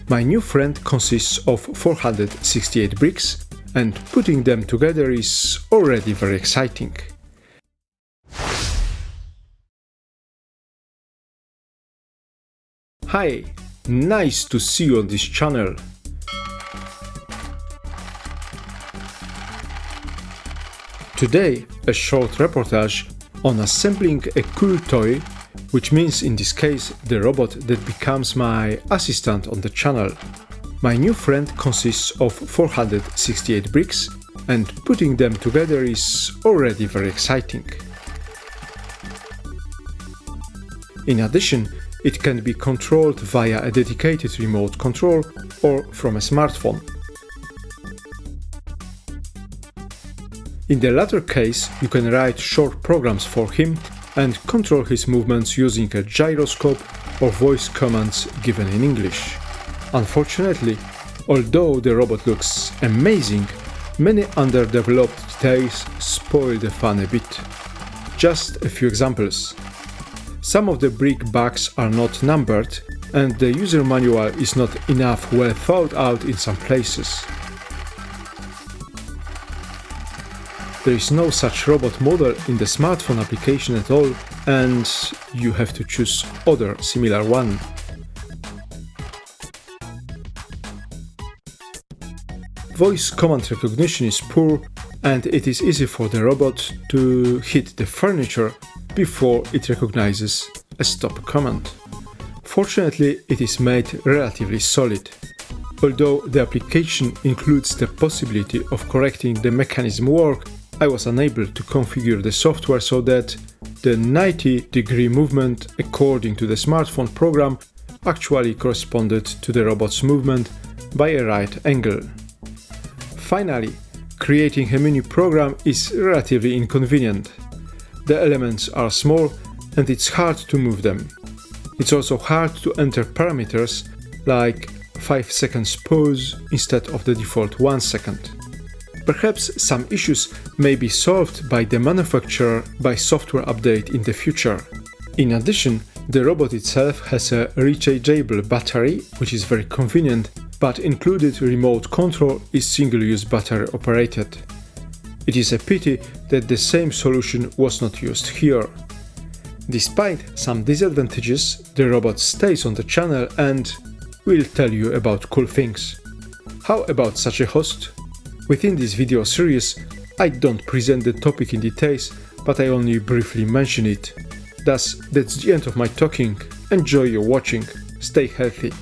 My new friend consists of 468 bricks, and putting them together is already very exciting. Hi, nice to see you on this channel. Today, a short reportage on assembling a cool toy, which means in this case the robot that becomes my assistant on the channel. My new friend consists of 468 bricks, and putting them together is already very exciting. In addition, it can be controlled via a dedicated remote control or from a smartphone. In the latter case, you can write short programs for him and control his movements using a gyroscope or voice commands given in English. Unfortunately, although the robot looks amazing, many underdeveloped details spoil the fun a bit. Just a few examples. Some of the brick bags are not numbered, and the user manual is not enough well thought out in some places. There is no such robot model in the smartphone application at all, and you have to choose other similar one. Voice command recognition is poor, and it is easy for the robot to hit the furniture before it recognizes a stop command. Fortunately, it is made relatively solid. Although the application includes the possibility of correcting the mechanism work, I was unable to configure the software so that the 90-degree movement according to the smartphone program actually corresponded to the robot's movement by a right angle. Finally, creating a mini program is relatively inconvenient. The elements are small and it's hard to move them. It's also hard to enter parameters like 5 seconds pause instead of the default 1 second. Perhaps some issues may be solved by the manufacturer by software update in the future. In addition, the robot itself has a rechargeable battery, which is very convenient, but included remote control is single-use battery operated. It is a pity that the same solution was not used here. Despite some disadvantages, the robot stays on the channel and will tell you about cool things. How about such a host? Within this video series, I don't present the topic in details, but I only briefly mention it. Thus, that's the end of my talking. Enjoy your watching. Stay healthy.